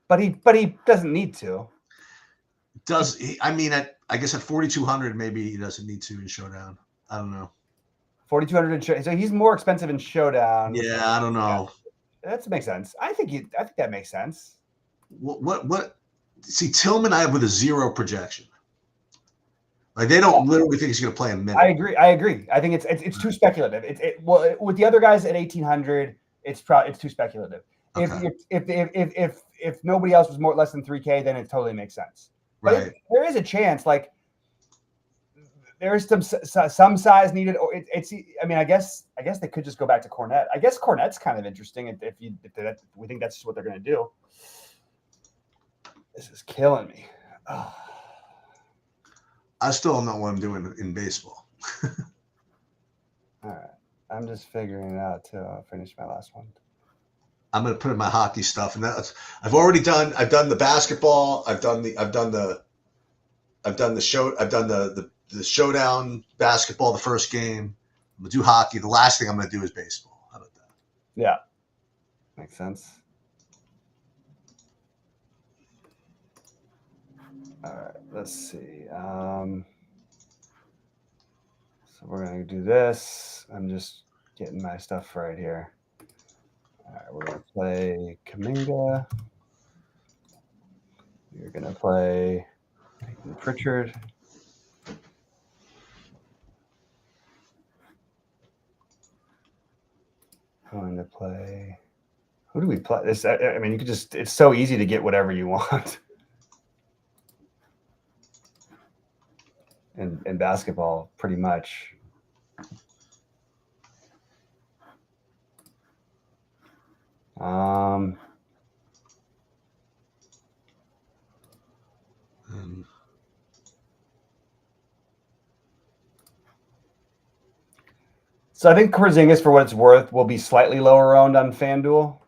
But he doesn't need to. Does he? I mean, at I guess at 4,200, maybe he doesn't need to in Showdown. I don't know. 4,200 in Showdown. So he's more expensive in Showdown. Yeah, I don't know. That makes sense. I think that makes sense. What? See, Tillman, I have with a 0 projection. Like they don't literally think he's going to play a minute. I agree. I think it's too speculative. Well, with the other guys at 1,800, it's too speculative. Okay. If nobody else was less than 3K, then it totally makes sense. Right. There is a chance, like there is some size needed, or it's. I mean, I guess they could just go back to Cornette. I guess Cornette's kind of interesting if we think that's just what they're going to do. This is killing me. Oh. I still don't know what I'm doing in baseball. All right, I'm just figuring it out too. I'll finish my last one. I'm going to put in my hockey stuff, and that's I've done the basketball. I've done the showdown basketball, the first game. I'm going to do hockey. The last thing I'm going to do is baseball. How about that? Yeah, makes sense. All right, let's see. So we're going to do this. I'm just getting my stuff right here. All right, we're going to play Kuminga. You're going to play Pritchard. Going to play. Who do we play? This. I mean, you could just. It's so easy to get whatever you want. In basketball, pretty much. So I think Porzingis, for what it's worth, will be slightly lower owned on FanDuel.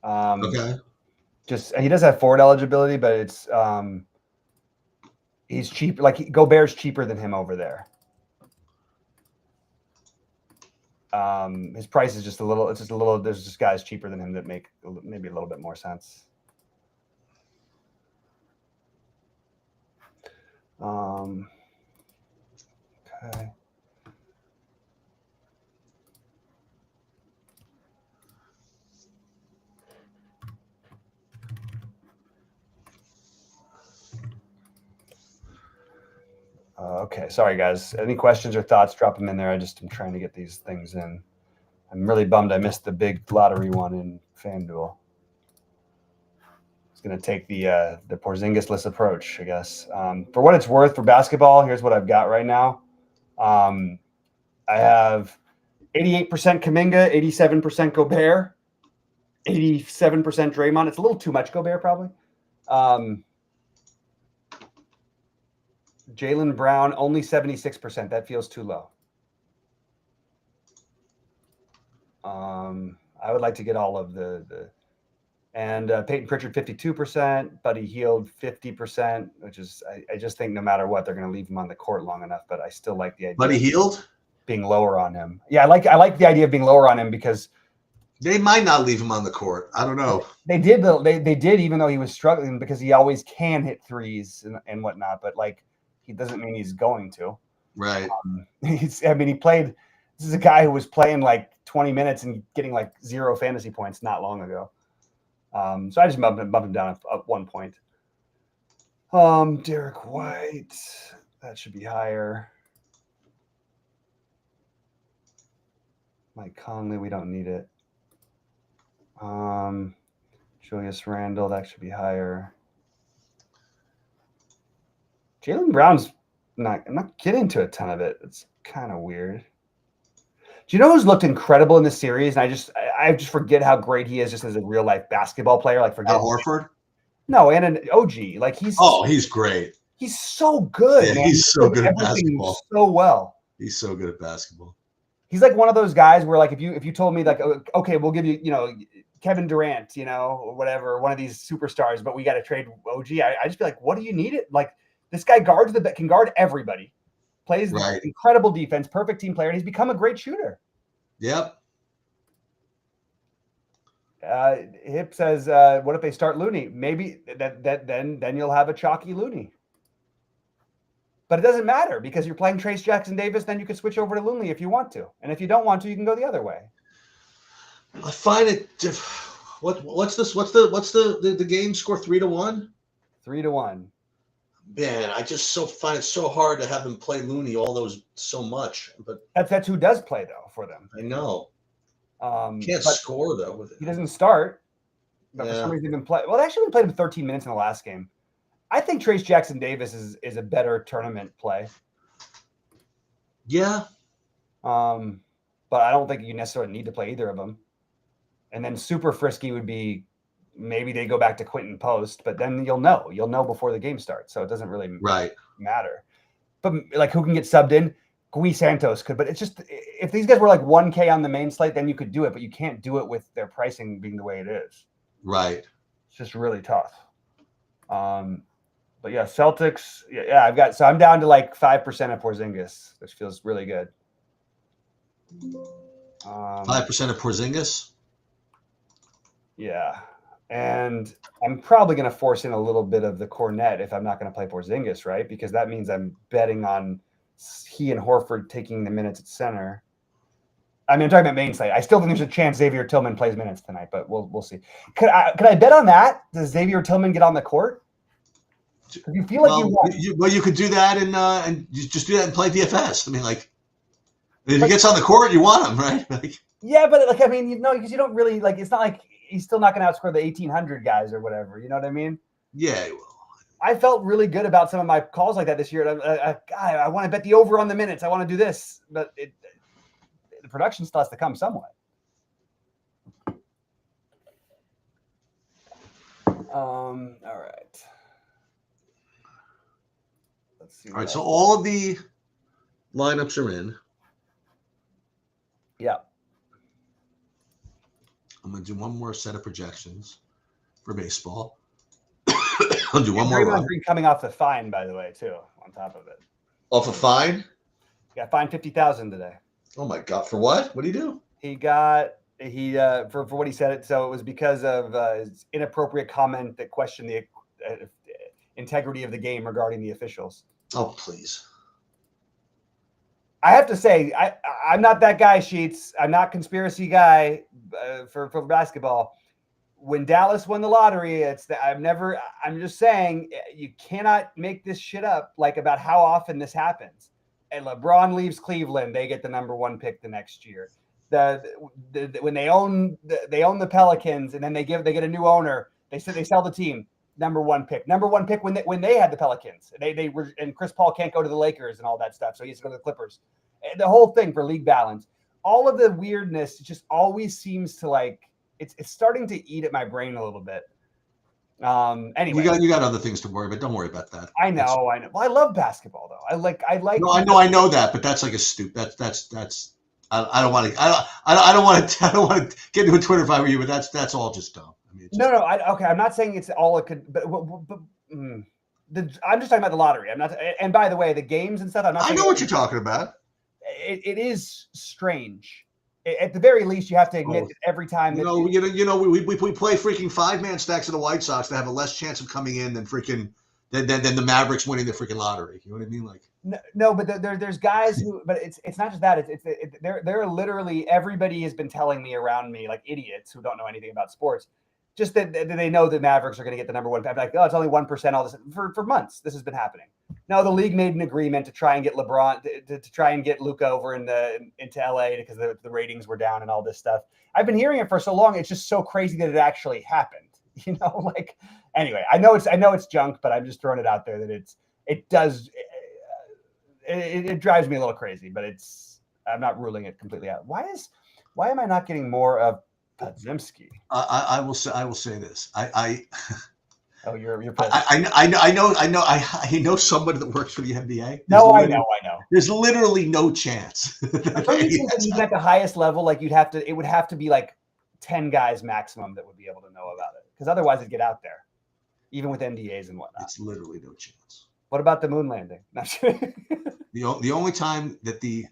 Okay. Just he does have forward eligibility, but it's he's cheap. Like Gobert's cheaper than him over there. His price is just a little. It's just a little. There's just guys cheaper than him that make maybe a little bit more sense. Okay. Okay, sorry guys. Any questions or thoughts? Drop them in there. I'm trying to get these things in. I'm really bummed I missed the big lottery one in FanDuel. It's going to take the Porzingis-less approach, I guess. For what it's worth for basketball, here's what I've got right now. I have 88% Kuminga, 87% Gobert, 87% Draymond. It's a little too much Gobert, probably. Jaylen Brown, only 76%. That feels too low. I would like to get all of and Peyton Pritchard, 52%, Buddy Hield, 50%, which is, I just think no matter what, they're going to leave him on the court long enough, but I still like the idea. Buddy Hield? Being lower on him. Yeah, I like the idea of being lower on him because they might not leave him on the court. I don't know. They did, even though he was struggling, because he always can hit threes and whatnot, but like, he doesn't mean he's going to. Right. He played. This is a guy who was playing like 20 minutes and getting like 0 fantasy points not long ago. So I just bumped him down at 1 point. Derek White, that should be higher. Mike Conley, we don't need it. Julius Randle, that should be higher. Jaylen Brown's I'm not getting into a ton of it. It's kind of weird. Do you know who's looked incredible in this series? And I just forget how great he is just as a real life basketball player. Like forget Al Horford? No, and an OG. Like he's great. He's so good. Yeah, man. He's so good at basketball. So well. He's so good at basketball. He's like one of those guys where like if you told me like, okay, we'll give you Kevin Durant, or whatever, one of these superstars, but we got to trade OG. I just be like, what do you need it? Like this guy can guard everybody, plays incredible defense, perfect team player, and he's become a great shooter. Yep. Hip says, what if they start Looney? Maybe then you'll have a chalky Looney. But it doesn't matter because you're playing Trace Jackson Davis. Then you could switch over to Looney if you want to, and if you don't want to, you can go the other way. I find it. What's this? What's the game score? 3-1. 3-1. Man, I just find it so hard to have them play Looney all those so much. But that's who does play though for them. I know. Can't score though with it. He doesn't start. But for some reason, they've been playing. Well, they actually played him 13 minutes in the last game. I think Trace Jackson Davis is a better tournament play. Yeah. But I don't think you necessarily need to play either of them. And then super frisky would be maybe they go back to Quentin Post, but then you'll know before the game starts. So it doesn't really matter. But like who can get subbed in? Gui Santos could, but it's just if these guys were like 1K on the main slate, then you could do it, but you can't do it with their pricing being the way it is. Right. It's just really tough. But yeah, Celtics. Yeah, I'm down to like 5% of Porzingis, which feels really good. 5% of Porzingis. Yeah, and I'm probably going to force in a little bit of the Cornet if I'm not going to play Porzingis, right? Because that means I'm betting on he and Horford taking the minutes at center. I mean, I'm talking about main slate. I still think there's a chance Xavier Tillman plays minutes tonight, but we'll see. Could I bet on that? Does Xavier Tillman get on the court? You feel like you could do that and you just do that and play DFS. I mean, like if he gets on the court, you want him, right? Like, yeah, but like I mean, because you don't really like. It's not like he's still not going to outscore the 1,800 guys or whatever. You know what I mean? Yeah, he will. I felt really good about some of my calls like that this year. I want to bet the over on the minutes. I want to do this, but the production still has to come somewhat. All right. Let's see. All right, so all of the lineups are in. Yeah. I'm going to do one more set of projections for baseball. I'll do one more Draymond Green coming off the fine, by the way, too, on top of it. Off a fine? He got fined $50,000 today. Oh, my God. For what? What did he do? For what he said it. So it was because of his inappropriate comment that questioned the integrity of the game regarding the officials. Oh, please. I have to say, I'm not that guy, Sheets. I'm not conspiracy guy for basketball. When Dallas won the lottery, I'm just saying you cannot make this shit up like about how often this happens. And LeBron leaves Cleveland, they get the number 1 pick the next year. When they own the Pelicans and then they get a new owner, they sell the team. Number 1 pick when they had the Pelicans. They were, and Chris Paul can't go to the Lakers and all that stuff, so he has to go to the Clippers. The whole thing for league balance, all of the weirdness just always seems to like it's starting to eat at my brain a little bit. Anyway, you got other things to worry about. Don't worry about that. I know. Well, I love basketball though. I like. No, I know that, but that's like a stupid. That's. I don't want to get into a Twitter fight with you, but that's all just dumb. I mean, no. I'm not saying it's all it could, but I'm just talking about the lottery. I'm not. And by the way, the games and stuff. I know what you're talking about. It is strange. At the very least, you have to admit that every time. We play freaking 5-man stacks of the White Sox to have a less chance of coming in than the Mavericks winning the freaking lottery. You know what I mean? Like no, but there's guys who. But it's not just that. They're literally everybody has been telling me around me like idiots who don't know anything about sports. Just that they know the Mavericks are going to get the number 1 pick. I'm like, oh, it's only 1%. All this for months. This has been happening. No, the league made an agreement to try and get LeBron to try and get Luka over into LA because the ratings were down and all this stuff. I've been hearing it for so long. It's just so crazy that it actually happened. You know, like anyway, I know it's junk, but I'm just throwing it out there that it drives me a little crazy, but I'm not ruling it completely out. Why am I not getting more of Podziemski? I will say this. Oh, you're pissed. I know somebody that works for the NBA. I know. There's literally no chance. Even at the highest level, like it would have to be like 10 guys maximum that would be able to know about it, because otherwise it'd get out there, even with NDAs and whatnot. It's literally no chance. What about the moon landing? The only time that there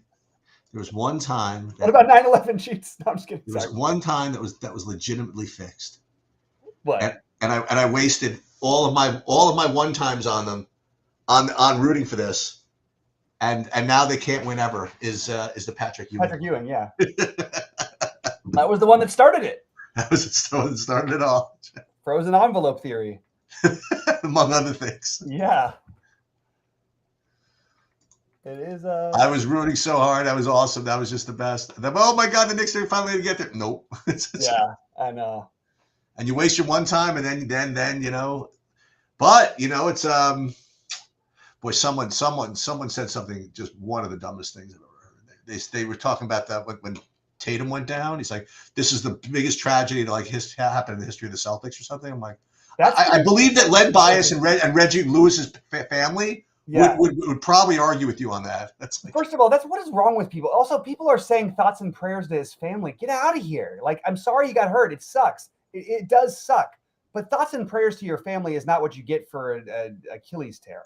was one time. What about 9/11 Sheets? No, I'm just kidding. There was one time that was legitimately fixed. What? And I wasted all of my 1 times on them, on rooting for this, and now they can't win ever is the Patrick Ewing. Patrick Ewing, yeah. That was the one that started it. That was the one that started it all. Frozen envelope theory. Among other things. Yeah. It is. I was rooting so hard. That was awesome. That was just the best. Oh my God, the Knicks are finally going to get there. Nope. Yeah, I know. And you waste your one time, and then But it's boy, someone said something, just one of the dumbest things I've ever heard. They were talking about that when Tatum went down. He's like, this is the biggest tragedy to happen in the history of the Celtics or something. I'm like, I believe that Len Bias and Reggie Lewis's family would probably argue with you on that. That's first of all, that's what is wrong with people. Also, people are saying thoughts and prayers to his family. Get out of here. Like, I'm sorry you got hurt. It sucks. It does suck. But thoughts and prayers to your family is not what you get for an Achilles tear.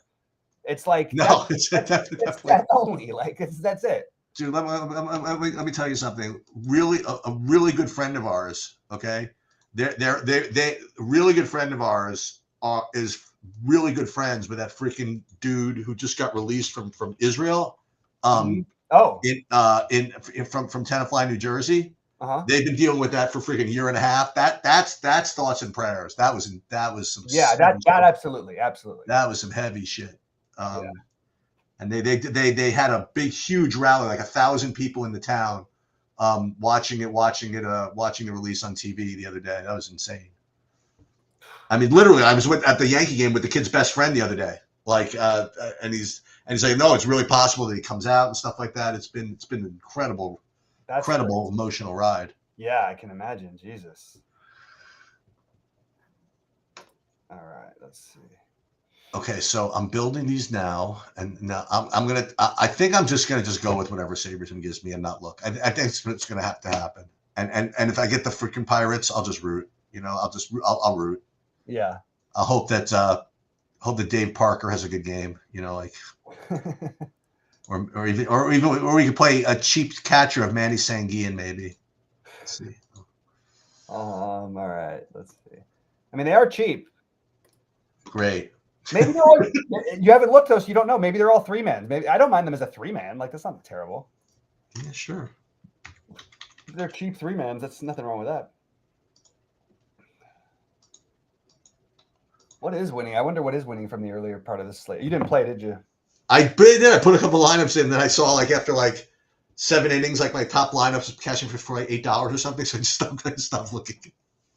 It's like it's that only. Like that's it. Dude, let me tell you something. Really, a really good friend of ours. Okay, they really good friend of ours is really good friends with that freaking dude who just got released from Israel. From Tenafly, New Jersey. They've been dealing with that for freaking year and a half. That's thoughts and prayers. That was some that absolutely that was some heavy shit. And they had a big huge rally, like 1,000 people in the town, watching the release on TV the other day. That was insane. I mean, literally, I was at the Yankee game with the kid's best friend the other day. Like, and he's like, no, it's really possible that he comes out and stuff like that. It's been an incredible emotional ride. Yeah, I can imagine. Jesus. All right, let's see. Okay, so I'm building these now, and now I think I'm just gonna go with whatever Sabreton gives me and not look. I think it's gonna have to happen. And if I get the freaking Pirates, I'll just root. I'll root. Yeah. I hope that Dave Parker has a good game. Or even we could play a cheap catcher of Manny Sanguillen, maybe. Let's see. All right, let's see. I mean, they are cheap. Great. Maybe they're all. You haven't looked though, so you don't know. Maybe they're all 3-man. Maybe I don't mind them as a 3-man. Like that's not terrible. Yeah, sure. They're cheap 3-mans. That's nothing wrong with that. What is winning? I wonder what is winning from the earlier part of this slate. You didn't play, did you? I did. I put a couple lineups in, and then I saw after 7 innings, my top lineups cashing for like $8 or something. So I just stopped looking.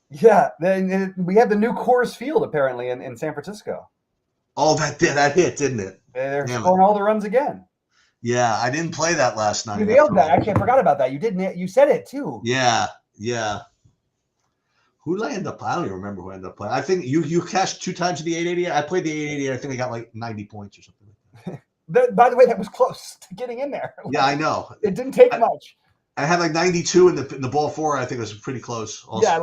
Yeah, then we have the new Coors Field apparently in San Francisco. Oh, that hit, didn't it? They're scoring all the runs again. Yeah, I didn't play that last night. You nailed that. Actually, I forgot about that. You didn't. You said it too. Yeah. Who did I end up? I don't even remember who I ended up playing. I think you cashed 2 times the 880. I played the 880. I think I got 90 points or something like that. By the way, that was close to getting in there. Yeah, I know. It didn't take much. I had 92 in the ball 4. I think it was pretty close. Also. Yeah,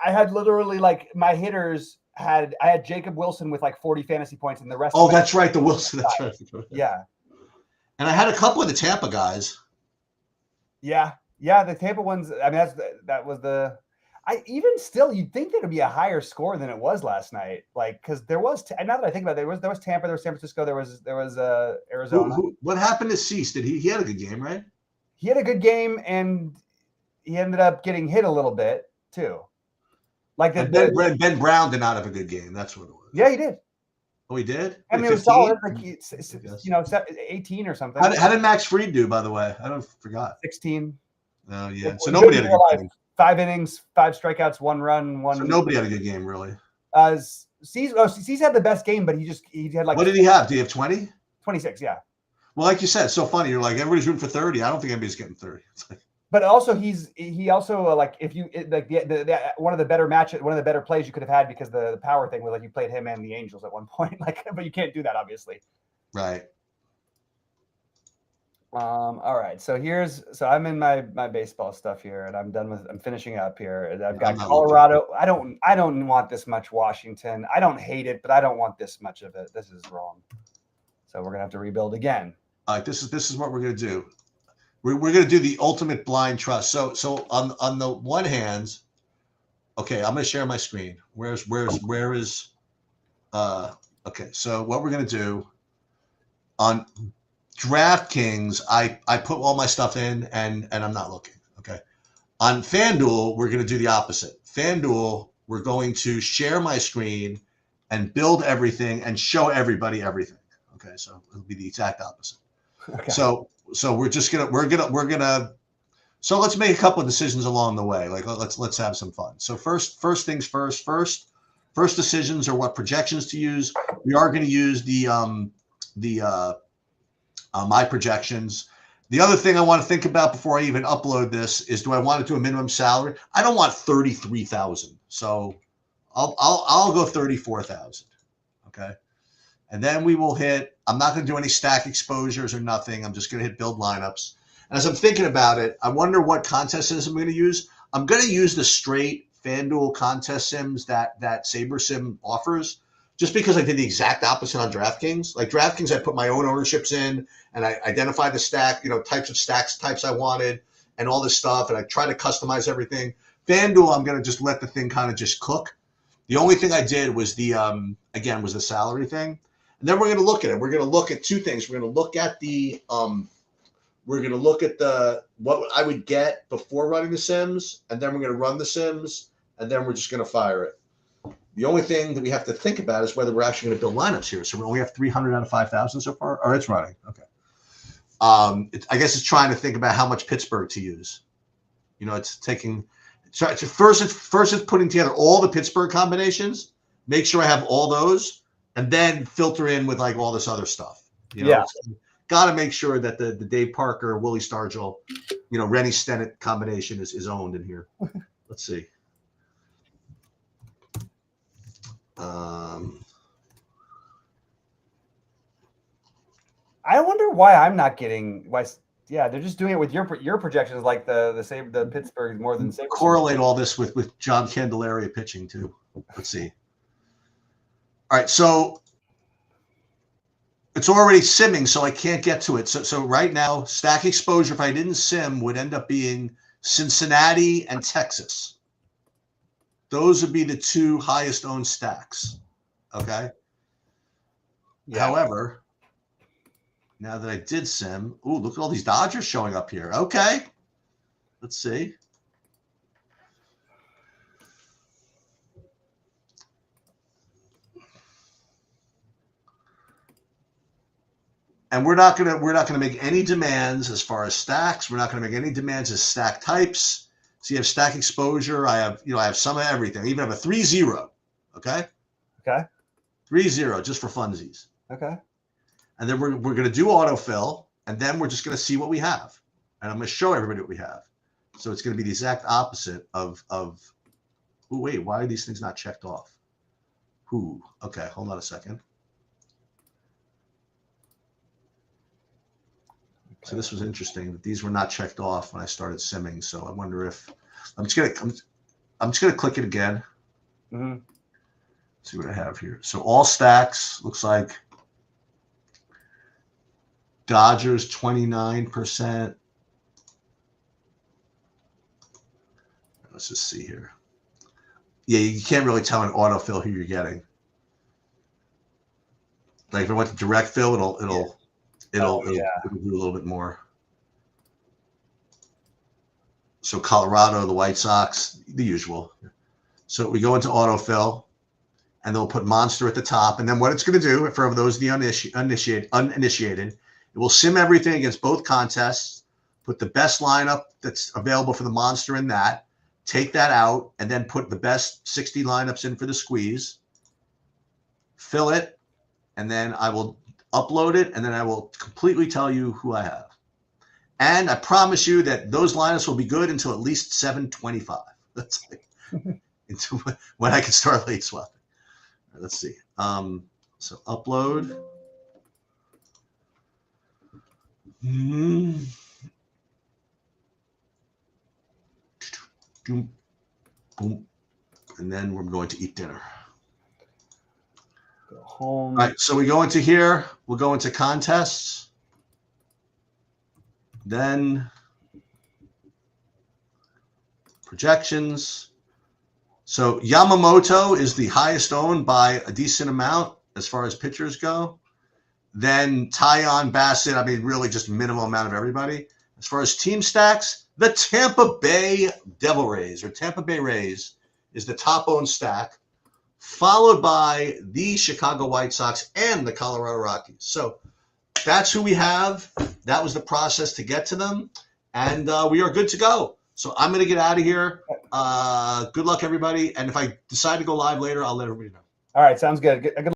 I had literally my hitters I had Jacob Wilson with 40 fantasy points and the rest. Oh, that's right, the Wilson. That's right. Yeah. And I had a couple of the Tampa guys. Yeah, the Tampa ones. I mean, that was the. Even still, you'd think there'd be a higher score than it was last night. Because there was. Now that I think about it, there was Tampa, there was San Francisco, there was Arizona. What happened to Cease? Did he had a good game, right? He had a good game, and he ended up getting hit a little bit too. Ben Brown did not have a good game. That's what it was. Yeah, he did. Oh, he did? I mean, it was solid. 18 or something. How did Max Fried do, by the way? I forgot. 16. Oh, yeah. So nobody had a good game. 5 innings, 5 strikeouts, 1 run, 1. So nobody had a good game, really. Cease had the best game, but he had What did he have? Did he have 20? 26, yeah. Well, like you said, it's so funny. You're like, everybody's rooting for 30. I don't think anybody's getting 30. But also he also if you one of the better plays you could have had because the power thing was you played him and the Angels at one point but you can't do that obviously. Right. All right. So I'm in my baseball stuff here and I'm finishing up here. And I've got Colorado. I don't want this much Washington. I don't hate it, but I don't want this much of it. This is wrong. So we're gonna have to rebuild again. All right, this is what we're gonna do. We're going to do the ultimate blind trust. So on the one hand, okay, I'm going to share my screen. Where is okay. So what we're going to do DraftKings, I put all my stuff in and I'm not looking. Okay. On FanDuel, we're going to do the opposite. FanDuel, we're going to share my screen and build everything and show everybody everything. Okay. So it'll be the exact opposite. Okay. So we're gonna so let's make a couple of decisions along the way. Like let's have some fun. So first things first. First decisions are what projections to use. We are going to use the my projections. The other thing I want to think about before I even upload this is, do I want to do a minimum salary? I don't want 33,000, so I'll go 34,000. Okay, and then we will hit. I'm not going to do any stack exposures or nothing. I'm just going to hit build lineups. And as I'm thinking about it, I wonder what contest sims I'm going to use. I'm going to use the straight FanDuel contest sims that SaberSim offers, just because I did the exact opposite on DraftKings. Like DraftKings, I put my own ownerships in, and I identified the stack, types of stacks types I wanted, and all this stuff, and I try to customize everything. FanDuel, I'm going to just let the thing kind of just cook. The only thing I did was the salary thing, and then we're going to look at it. We're going to look at two things. We're going to look at what I would get before running the sims, and then we're going to run the sims, and then we're just going to fire it. The only thing that we have to think about is whether we're actually going to build lineups here. So we only have 300 out of 5,000 so far. Or it's running. Okay. I guess it's trying to think about how much Pittsburgh to use. It's taking first it's putting together all the Pittsburgh combinations, make sure I have all those, and then filter in with like all this other stuff. Got to make sure that the Dave Parker, Willie Stargell, Rennie Stennett combination is owned in here. Let's see. I wonder why I'm not getting why. Yeah, they're just doing it with your projections, like the Pittsburgh more than Sabres. Correlate all this with John Candelaria pitching too. Let's see. All right, so it's already simming, so I can't get to it. So right now, stack exposure, if I didn't sim, would end up being Cincinnati and Texas. Those would be the two highest owned stacks. Okay. Yeah. However, now that I did sim, ooh, look at all these Dodgers showing up here. Okay. Let's see. And we're not gonna make any demands as far as stacks. We're not gonna make any demands as stack types. So you have stack exposure. I have some of everything. I even have a 3-0. Okay. Okay. 3-0 just for funsies. Okay. And then we're going to do autofill, and then we're just going to see what we have. And I'm going to show everybody what we have. So it's going to be the exact opposite of oh, wait, why are these things not checked off? Okay, hold on a second. So this was interesting that these were not checked off when I started simming. So I wonder if I'm just gonna click it again. Mm-hmm. See what I have here. So all stacks looks like Dodgers 29%. Let's just see here. Yeah, you can't really tell an autofill who you're getting. Like if I went to direct fill, it'll do a little bit more. So Colorado, the White Sox, the usual. So we go into autofill, and they'll put Monster at the top. And then what it's going to do, for those of the uninitiated, it will sim everything against both contests, put the best lineup that's available for the Monster in that, take that out, and then put the best 60 lineups in for the squeeze, fill it, and then I will upload it, and then I will completely tell you who I have. And I promise you that those lineups will be good until at least 7:25. That's until when I can start late swapping. Right, let's see. So upload. Boom. And then we're going to eat dinner. Go home. All right, so we go into here. We'll go into contests. Then projections. So Yamamoto is the highest owned by a decent amount as far as pitchers go. then Tyon, Bassett. I mean, really just minimal amount of everybody. As far as team stacks, the Tampa Bay Devil Rays or Tampa Bay Rays is the top owned stack, followed by the Chicago White Sox and the Colorado Rockies. So that's who we have. That was the process to get to them. And we are good to go. So I'm going to get out of here. Good luck, everybody. And if I decide to go live later, I'll let everybody know. All right. Sounds good. Good